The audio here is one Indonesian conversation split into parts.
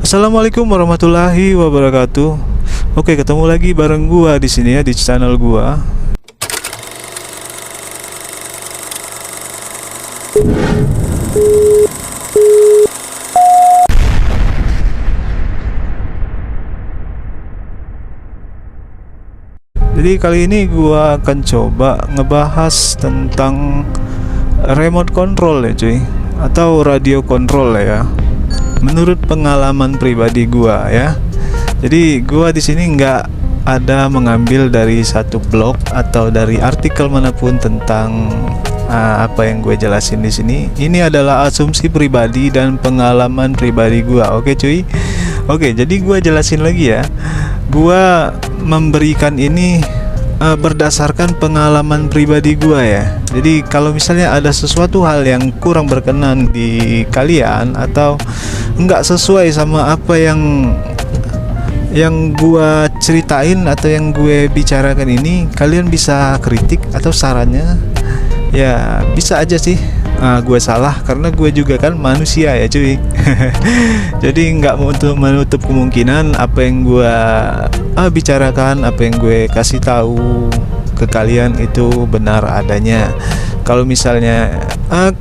Assalamualaikum warahmatullahi wabarakatuh. Oke, ketemu lagi bareng gua di sini ya, di channel gua. Jadi kali ini gua akan coba ngebahas tentang remote control ya cuy, atau radio control ya. Menurut pengalaman pribadi gua ya. Jadi gua di sini nggak ada mengambil dari satu blog atau dari artikel manapun tentang apa yang gue jelasin di sini. Ini adalah asumsi pribadi dan pengalaman pribadi gua. Oke cuy. Oke, jadi gua jelasin lagi ya. Gua memberikan ini berdasarkan pengalaman pribadi gua ya. Jadi kalau misalnya ada sesuatu hal yang kurang berkenan di kalian atau nggak sesuai sama apa yang gua ceritain atau yang gue bicarakan ini, kalian bisa kritik atau sarannya ya bisa aja sih. Gue salah karena gue juga kan manusia ya cuy. Jadi nggak menutup kemungkinan apa yang gue bicarakan, apa yang gue kasih tahu ke kalian itu benar adanya. Kalau misalnya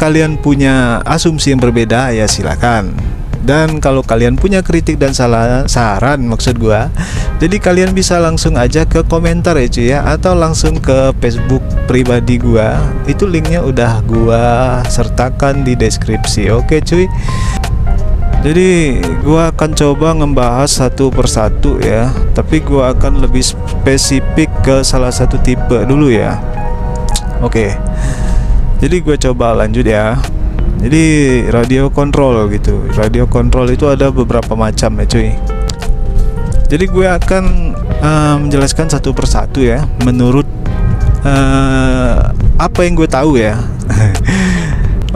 kalian punya asumsi yang berbeda ya silakan. Dan kalau kalian punya kritik dan saran maksud gua, jadi kalian bisa langsung aja ke komentar ya cuy ya, atau langsung ke Facebook pribadi gua. Itu linknya udah gua sertakan di deskripsi. Oke cuy. Jadi gua akan coba ngebahas satu persatu ya, tapi gua akan lebih spesifik ke salah satu tipe dulu ya. Oke. Jadi gue coba lanjut ya. Jadi radio control gitu. Radio control itu ada beberapa macam ya cuy. Jadi gue akan menjelaskan satu persatu ya, menurut apa yang gue tahu ya.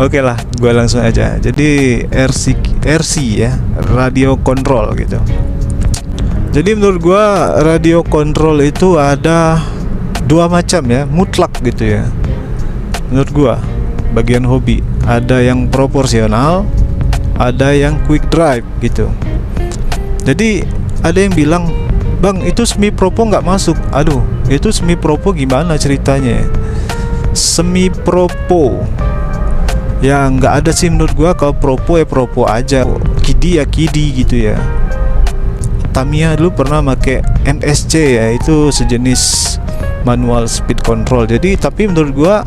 Oke lah, gue langsung aja. Jadi RC ya, radio control gitu. Jadi menurut gue radio control itu ada dua macam ya, mutlak gitu ya. Menurut gue bagian hobi, ada yang proporsional, ada yang quick drive gitu. Jadi ada yang bilang, bang itu semi propo nggak masuk. Aduh, itu semi propo gimana ceritanya? Semi propo ya nggak ada sih menurut gua. Kalau propo ya propo aja, kidi ya kidi gitu ya. Tamiya dulu pernah pakai MSC ya, itu sejenis manual speed control. Jadi tapi menurut gua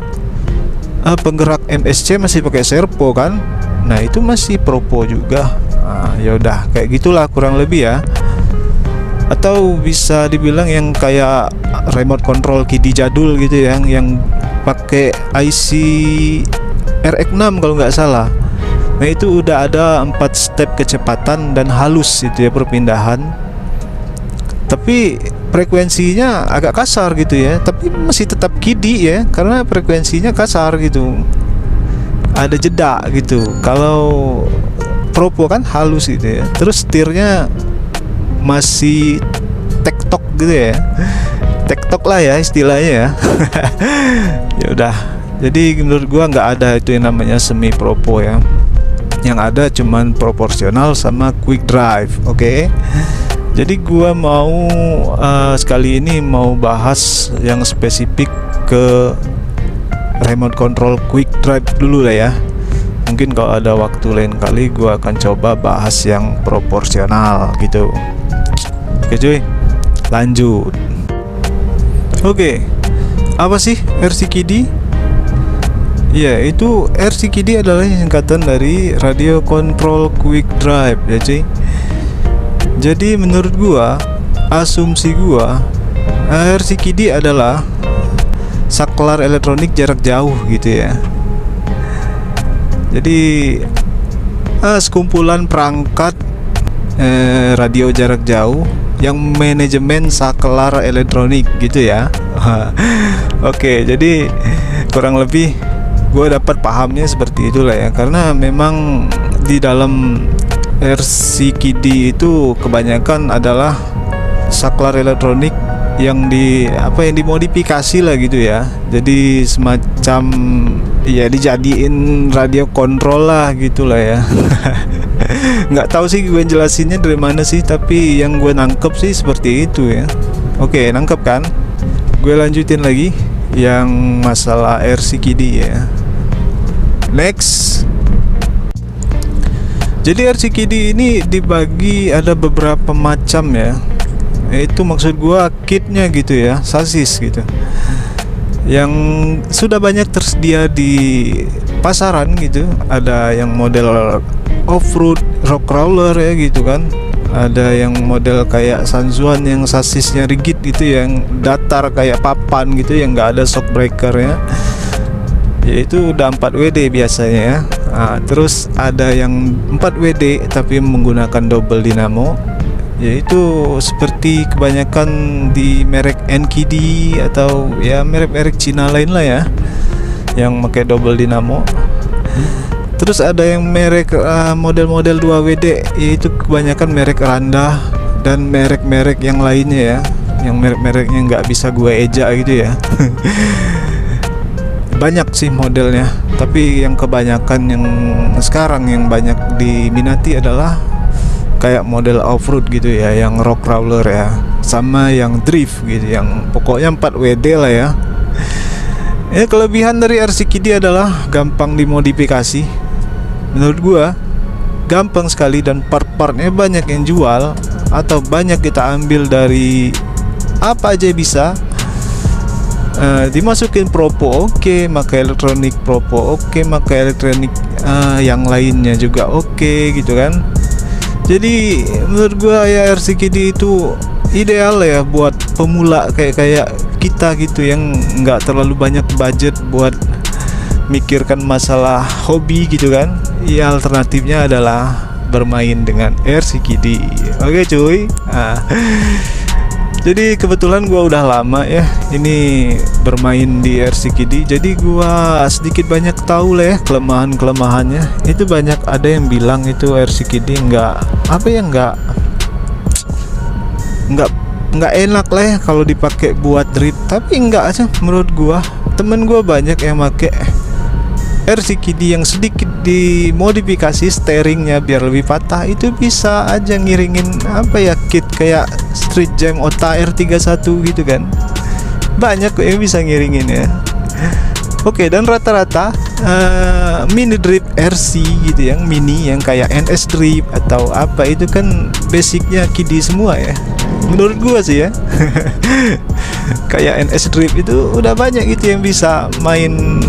penggerak MSC masih pakai servo kan, nah itu masih propo juga. Ya udah kayak gitulah kurang lebih ya. Atau bisa dibilang yang kayak remote control kidi jadul gitu ya, yang pakai IC RX6 kalau nggak salah. Nah itu udah ada 4 step kecepatan dan halus itu ya perpindahan. Tapi frekuensinya agak kasar gitu ya, tapi masih tetap kidi ya, karena frekuensinya kasar gitu, ada jeda gitu. Kalau propo kan halus gitu ya, terus setirnya masih tektok gitu ya, tektok lah ya istilahnya ya. Ya udah, jadi menurut gua nggak ada itu yang namanya semi propo ya, yang ada cuman proporsional sama quick drive. Oke. Jadi gua mau sekali ini mau bahas yang spesifik ke remote control quick drive dulu lah ya. Mungkin kalau ada waktu lain kali gua akan coba bahas yang proporsional gitu. Oke cuy, lanjut. Oke, apa sih RCKD? Ya itu RCKD adalah singkatan dari radio control quick drive ya cuy. Jadi menurut gua, asumsi gua, RCKD adalah saklar elektronik jarak jauh gitu ya. Jadi sekumpulan perangkat radio jarak jauh yang manajemen saklar elektronik gitu ya. Oke, jadi kurang lebih gua dapat pahamnya seperti itulah ya, karena memang di dalam RCKD itu kebanyakan adalah saklar elektronik yang dimodifikasi lah gitu ya. Jadi semacam ya dijadiin radio kontrol lah gitulah ya. Nggak tahu sih gue jelasinnya dari mana sih, tapi yang gue nangkep sih seperti itu ya. Oke, nangkep kan? Gue lanjutin lagi yang masalah RCKD ya. Next. Jadi RCKD ini dibagi ada beberapa macam ya. Itu maksud gua kitnya gitu ya, sasis gitu, yang sudah banyak tersedia di pasaran gitu. Ada yang model off-road rock crawler ya gitu kan. Ada yang model kayak Sanzuan yang sasisnya rigid gitu, yang datar kayak papan gitu, yang nggak ada shock breaker ya. Yaitu udah 4 WD biasanya ya. Nah, terus ada yang 4 WD tapi menggunakan double dynamo, yaitu seperti kebanyakan di merek NKD atau ya merek-merek Cina lain lah ya, yang pakai double dynamo. Terus ada yang merek model-model 2 WD, yaitu kebanyakan merek Randa dan merek-merek yang lainnya ya, yang merek-mereknya nggak bisa gue eja gitu ya. Banyak sih modelnya, tapi yang kebanyakan yang sekarang yang banyak diminati adalah kayak model off-road gitu ya, yang rock crawler ya, sama yang drift gitu, yang pokoknya 4 WD lah ya. Kelebihan dari RCKD adalah gampang dimodifikasi. Menurut gua gampang sekali, dan part-partnya banyak yang jual atau banyak kita ambil dari apa aja bisa. Dimasukin propo oke, pakai elektronik propo oke, pakai elektronik yang lainnya juga oke gitu kan. Jadi menurut gua ya RCKD itu ideal ya buat pemula kayak kita gitu, yang nggak terlalu banyak budget buat mikirkan masalah hobi gitu kan. Ya alternatifnya adalah bermain dengan RCKD. Oke cuy. Jadi kebetulan gua udah lama ya ini bermain di RCKD, jadi gua sedikit banyak tahu lah ya kelemahan-kelemahannya. Itu banyak ada yang bilang itu RCKD nggak enak lah ya kalau dipakai buat drift, tapi enggak aja menurut gua. Temen gua banyak yang pakai RCKD yang sedikit dimodifikasi steeringnya biar lebih patah, itu bisa aja ngiringin kit kayak Street Jam Ota R31 gitu kan. Banyak kok yang bisa ngiringin ya. Oke, dan rata-rata mini drift RC gitu, yang mini yang kayak NS drift atau apa itu kan basicnya KD semua ya. Menurut gua sih ya. Kayak NS drift itu udah banyak gitu yang bisa main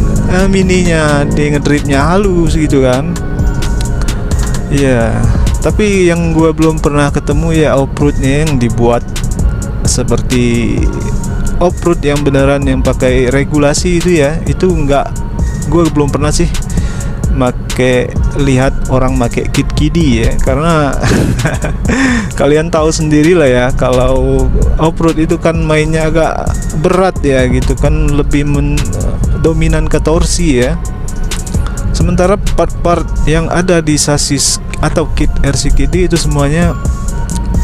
mininya, dia ngedriftnya halus gitu kan. Iya, tapi yang gua belum pernah ketemu ya off-roadnya yang dibuat seperti off-road yang beneran yang pakai regulasi itu ya. Itu enggak, gua belum pernah sih lihat orang make kit KD ya, karena kalian tahu sendiri lah ya, kalau off-road itu kan mainnya agak berat ya gitu kan, lebih dominan ke torsi ya. Sementara part-part yang ada di sasis atau kit RCKD itu semuanya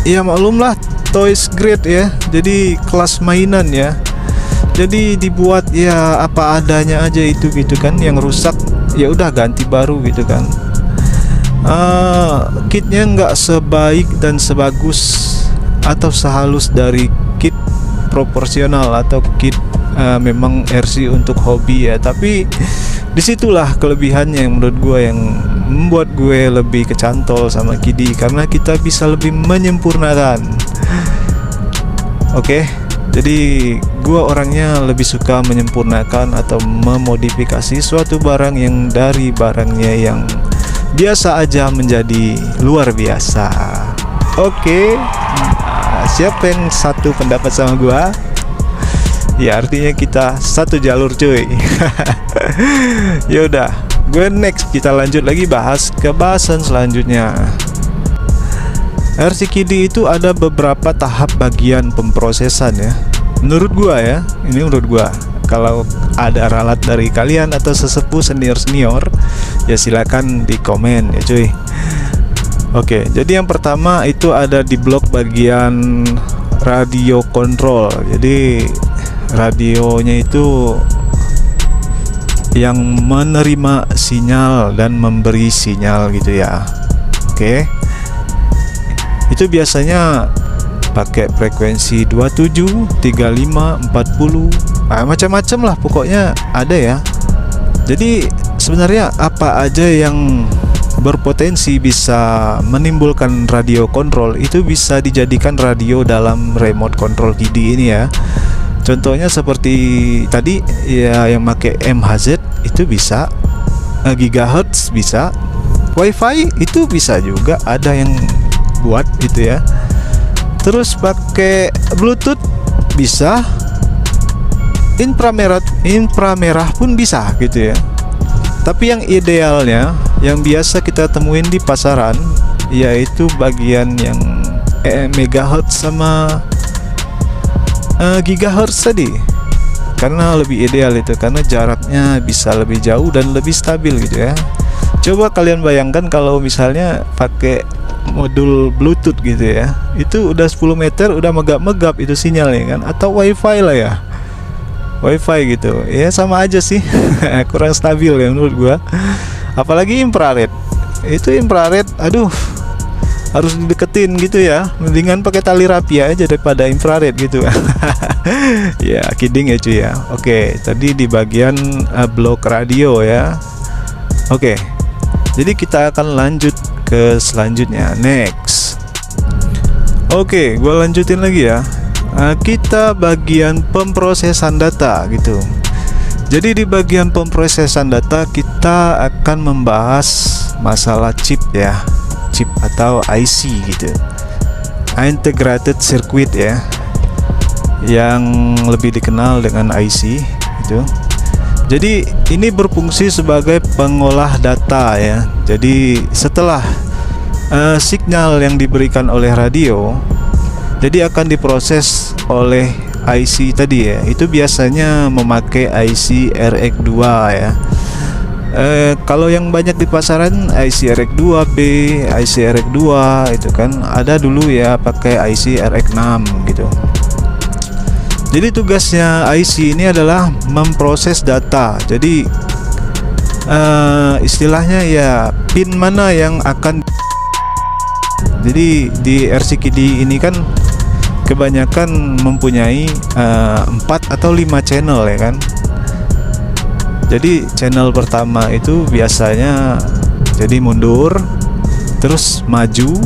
ya maklumlah toys grade ya, jadi kelas mainan ya. Jadi dibuat ya apa adanya aja itu gitu kan. Yang rusak ya udah ganti baru gitu kan. Kitnya nggak sebaik dan sebagus atau sehalus dari kit proporsional atau kit memang RC untuk hobi ya. Tapi disitulah kelebihannya yang menurut gue, yang membuat gue lebih kecantol sama KD, karena kita bisa lebih menyempurnakan. Oke. Jadi gua orangnya lebih suka menyempurnakan atau memodifikasi suatu barang yang dari barangnya yang biasa aja menjadi luar biasa. Oke. Siapa yang satu pendapat sama gua? Ya artinya kita satu jalur cuy. Yaudah, gue next kita lanjut lagi bahas ke bahasan selanjutnya. RCKD itu ada beberapa tahap bagian pemprosesan ya. Menurut gua ya, ini menurut gua. Kalau ada ralat dari kalian atau sesepuh senior ya silakan di komen ya cuy. Oke, jadi yang pertama itu ada di blok bagian radio control. Jadi radionya itu yang menerima sinyal dan memberi sinyal gitu ya. Oke. Itu biasanya pakai frekuensi 27, 35, 40, macam-macam lah pokoknya ada ya. Jadi sebenarnya apa aja yang berpotensi bisa menimbulkan radio kontrol itu bisa dijadikan radio dalam remote control KIDI ini ya. Contohnya seperti tadi ya, yang pakai MHz itu bisa, gigahertz bisa, WiFi itu bisa juga ada yang buat gitu ya. Terus pakai Bluetooth bisa, inframerah pun bisa gitu ya. Tapi yang idealnya, yang biasa kita temuin di pasaran, yaitu bagian yang megahertz sama gigahertz tadi. Karena lebih ideal itu, karena jaraknya bisa lebih jauh dan lebih stabil gitu ya. Coba kalian bayangkan kalau misalnya pakai modul Bluetooth gitu ya, itu udah 10 meter udah megap-megap itu sinyalnya kan, atau WiFi lah ya, WiFi gitu ya, sama aja sih. Kurang stabil ya menurut gua. Apalagi infrared, itu infrared, aduh, harus dideketin gitu ya, mendingan pakai tali rapi aja daripada infrared gitu. Ya kidding ya cuy ya. Oke, tadi di bagian blok radio ya. Oke, jadi kita akan lanjut ke selanjutnya, next. Oke, gue lanjutin lagi ya. Kita bagian pemrosesan data gitu. Jadi di bagian pemrosesan data kita akan membahas masalah chip ya, chip atau IC gitu, integrated circuit ya, yang lebih dikenal dengan IC gitu. Jadi ini berfungsi sebagai pengolah data ya. Jadi setelah signal yang diberikan oleh radio, jadi akan diproses oleh IC tadi ya. Itu biasanya memakai IC RX2 ya. Kalau yang banyak di pasaran IC RX2B, IC RX2 itu kan ada dulu ya, pakai IC RX6 gitu. Jadi tugasnya IC ini adalah memproses data. Jadi istilahnya ya, pin mana yang akan. Jadi di RCKD ini kan kebanyakan mempunyai 4 atau 5 channel ya kan. Jadi channel pertama itu biasanya jadi mundur, terus maju,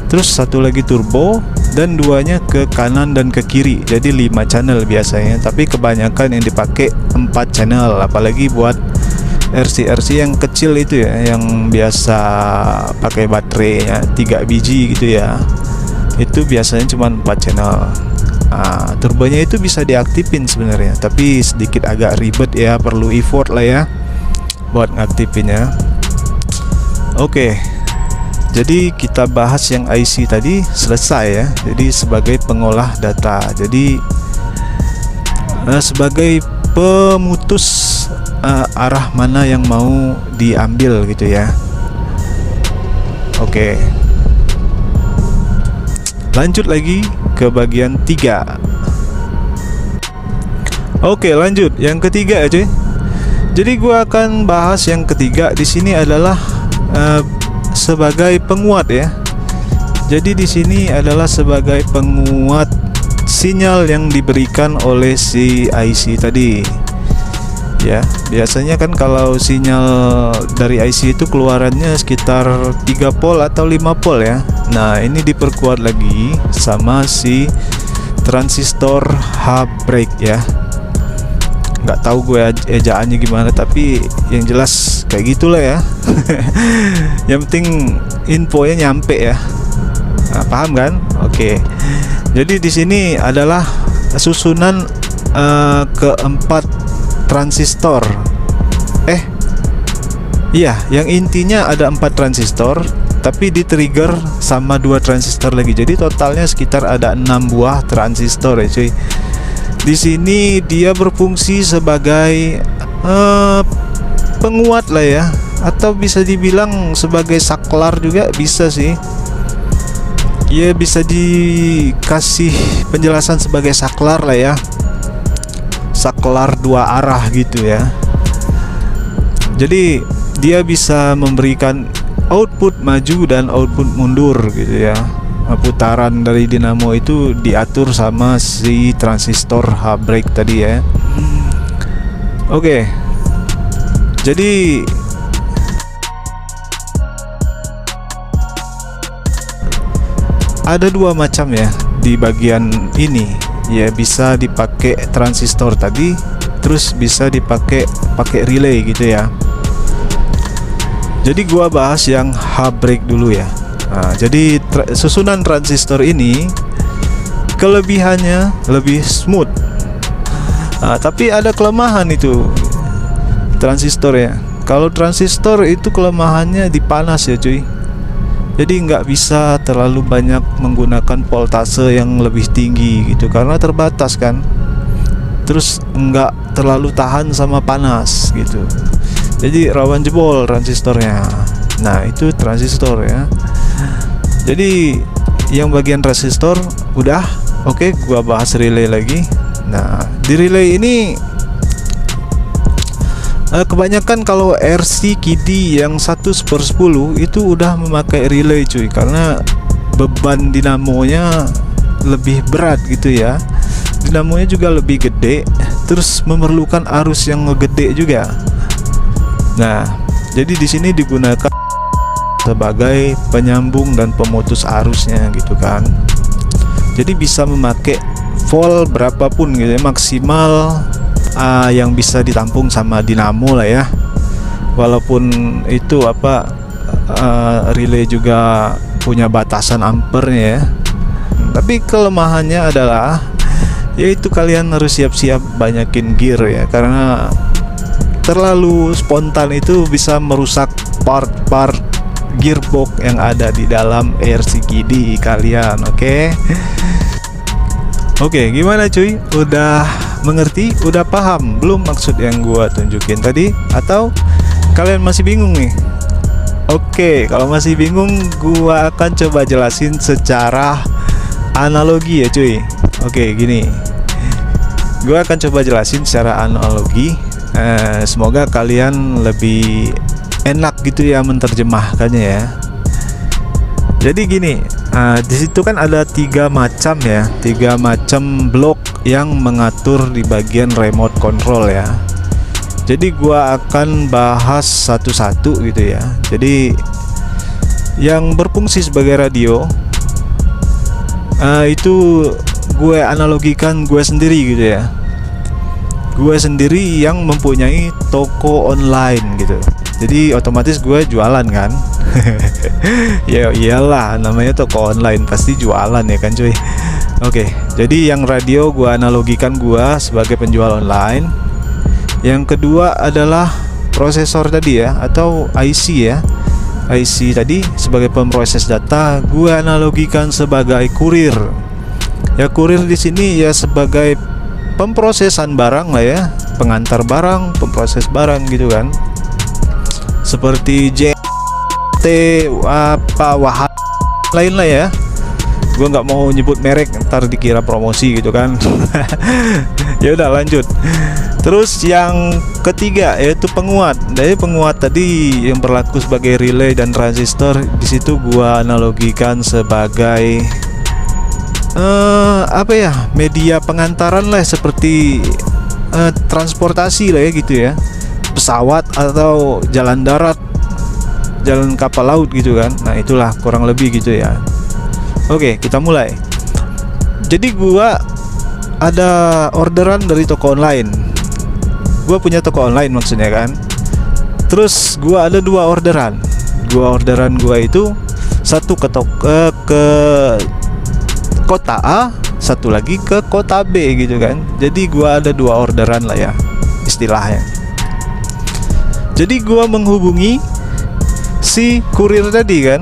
terus satu lagi turbo, dan duanya ke kanan dan ke kiri. Jadi 5 channel biasanya, tapi kebanyakan yang dipakai 4 channel, apalagi buat RC yang kecil itu ya, yang biasa pakai baterainya 3 biji gitu ya. Itu biasanya cuma 4 channel. Turbonya itu bisa diaktifin sebenarnya, tapi sedikit agak ribet ya, perlu effort lah ya buat ngaktifinnya. Oke. Jadi kita bahas yang IC tadi selesai ya. Jadi sebagai pengolah data. Jadi sebagai pemutus arah mana yang mau diambil gitu ya. Oke. Lanjut lagi ke bagian 3. Oke, lanjut yang ketiga ya cuy. Jadi gua akan bahas yang ketiga di sini adalah sebagai penguat ya. Jadi di sini adalah sebagai penguat sinyal yang diberikan oleh si IC tadi. Ya, biasanya kan kalau sinyal dari IC itu keluarannya sekitar 3 volt atau 5 volt ya. Nah, ini diperkuat lagi sama si transistor H-break ya. Nggak tahu gue ejaannya gimana, tapi yang jelas kayak gitulah ya. Yang penting infonya nyampe ya. Nah, paham kan? Oke. Jadi di sini adalah susunan keempat transistor. Iya, yang intinya ada 4 transistor, tapi di trigger sama 2 transistor lagi. Jadi totalnya sekitar ada 6 buah transistor ya cuy. Di sini dia berfungsi sebagai penguat lah ya, atau bisa dibilang sebagai saklar juga bisa sih. Ya bisa dikasih penjelasan sebagai saklar lah ya. Saklar 2 arah gitu ya. Jadi dia bisa memberikan output maju dan output mundur gitu ya. Putaran dari dinamo itu diatur sama si transistor H-break tadi ya. Oke. Jadi ada dua macam ya di bagian ini ya, bisa dipakai transistor tadi, terus bisa pakai relay gitu ya. Jadi gua bahas yang H-break dulu ya. Nah, jadi susunan transistor ini kelebihannya lebih smooth. Nah, tapi ada kelemahan itu transistor ya. Kalau transistor itu kelemahannya di panas ya cuy. Jadi nggak bisa terlalu banyak menggunakan voltase yang lebih tinggi gitu, karena terbatas kan. Terus nggak terlalu tahan sama panas gitu. Jadi rawan jebol transistornya. Nah itu transistor ya. Jadi yang bagian resistor udah. Oke, gua bahas relay lagi. Nah di relay ini kebanyakan kalau RC KD yang 1/10 itu udah memakai relay cuy, karena beban dinamonya lebih berat gitu ya. Dinamonya juga lebih gede, terus memerlukan arus yang gede juga. Nah, jadi di sini digunakan sebagai penyambung dan pemutus arusnya gitu kan. Jadi bisa memakai volt berapapun gitu ya, maksimal yang bisa ditampung sama dinamo lah ya. Walaupun itu relay juga punya batasan ampernya ya. Tapi kelemahannya adalah yaitu kalian harus siap-siap banyakin gear ya, karena terlalu spontan itu bisa merusak part-part gearbox yang ada di dalam RCKD kalian. Oke, gimana cuy? Udah mengerti? Udah paham belum maksud yang gua tunjukin tadi? Atau kalian masih bingung nih? Oke, kalau masih bingung, gua akan coba jelasin secara analogi ya cuy. Oke, gini, gua akan coba jelasin secara analogi. Semoga kalian lebih enak gitu ya menerjemahkannya ya. Jadi gini, di situ kan ada tiga macam blok yang mengatur di bagian remote control ya. Jadi gua akan bahas satu-satu gitu ya. Jadi yang berfungsi sebagai radio itu gue analogikan gue sendiri gitu ya. Gue sendiri yang mempunyai toko online gitu. Jadi otomatis gue jualan kan. Ya iyalah, namanya toko online pasti jualan ya kan cuy. Oke, jadi yang radio gue analogikan gue sebagai penjual online. Yang kedua adalah prosesor tadi ya, atau IC ya. IC tadi sebagai pemproses data, gue analogikan sebagai kurir. Ya kurir di sini ya sebagai pemprosesan barang lah ya, pengantar barang, pemproses barang gitu kan. Seperti JT Wahab lain lah ya. Gue nggak mau nyebut merek, ntar dikira promosi gitu kan. Ya udah lanjut. Terus yang ketiga yaitu penguat. Dari penguat tadi yang berlaku sebagai relay dan transistor, di situ gue analogikan sebagai media pengantaran lah, seperti transportasi lah ya gitu ya, pesawat atau jalan darat, jalan kapal laut gitu kan. Nah itulah kurang lebih gitu ya. Oke, kita mulai. Jadi gua ada orderan dari toko online. Gua punya toko online maksudnya kan. Terus gua ada dua orderan. Orderan gua itu satu ke kota A, satu lagi ke kota B gitu kan. Jadi gua ada dua orderan lah ya istilahnya. Jadi gua menghubungi si kurir tadi kan,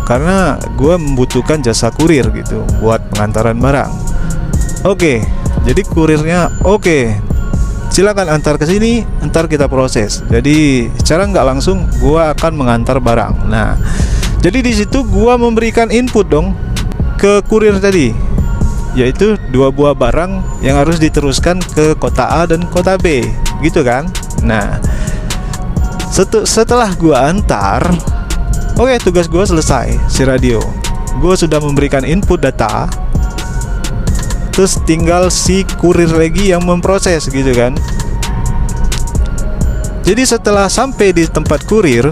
karena gua membutuhkan jasa kurir gitu buat pengantaran barang. Oke, jadi kurirnya oke, silakan antar ke sini, ntar kita proses. Jadi secara nggak langsung gua akan mengantar barang. Nah, jadi di situ gua memberikan input dong ke kurir tadi, yaitu dua buah barang yang harus diteruskan ke kota A dan kota B gitu kan. Nah setelah gua antar, Oke, tugas gue selesai. Si radio, gue sudah memberikan input data, terus tinggal si kurir lagi yang memproses gitu kan. Jadi setelah sampai di tempat kurir,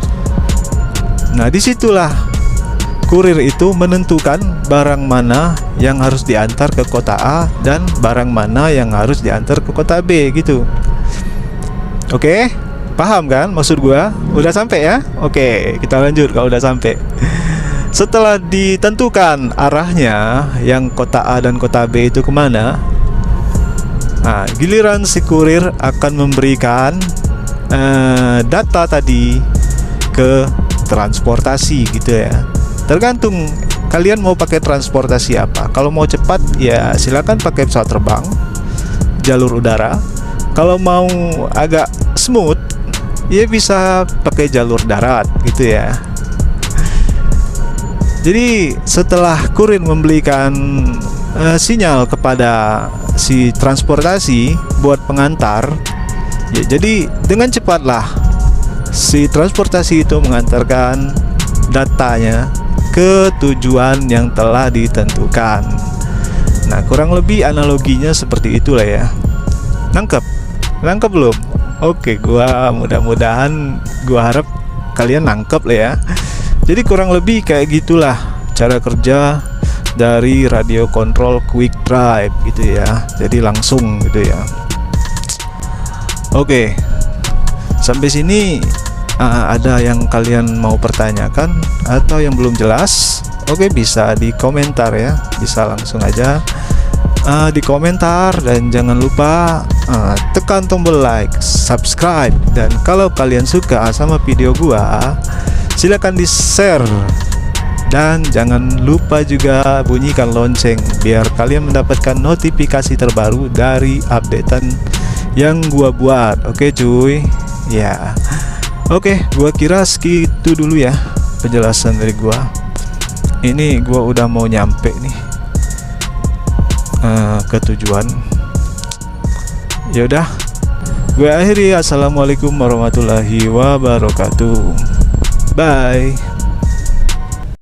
nah disitulah kurir itu menentukan barang mana yang harus diantar ke kota A dan barang mana yang harus diantar ke kota B gitu. Oke, paham kan maksud gua? Udah sampai ya? Oke, kita lanjut kalau udah sampai. Setelah ditentukan arahnya yang kota A dan kota B itu kemana, nah giliran si kurir akan memberikan data tadi ke transportasi gitu ya. Tergantung kalian mau pakai transportasi apa. Kalau mau cepat ya silakan pakai pesawat terbang, jalur udara. Kalau mau agak smooth ya bisa pakai jalur darat gitu ya. Jadi setelah kurir memberikan sinyal kepada si transportasi buat pengantar, ya jadi dengan cepatlah si transportasi itu mengantarkan datanya ke tujuan yang telah ditentukan. Nah, kurang lebih analoginya seperti itulah ya. Nangkep? Nangkep belum? Oke, mudah-mudahan gua harap kalian nangkep lah ya. Jadi kurang lebih kayak gitulah cara kerja dari radio control quick drive gitu ya. Jadi langsung gitu ya. Oke. Sampai sini ada yang kalian mau pertanyakan atau yang belum jelas? Oke, bisa di komentar ya, bisa langsung aja di komentar. Dan jangan lupa tekan tombol like, subscribe, dan kalau kalian suka sama video gua silakan di share, dan jangan lupa juga bunyikan lonceng biar kalian mendapatkan notifikasi terbaru dari updatean yang gua buat. Oke cuy ya. Oke, gua kira segitu dulu ya penjelasan dari gua. Ini gua udah mau nyampe nih ke tujuan. Yaudah, gue akhiri. Assalamualaikum warahmatullahi wabarakatuh. Bye.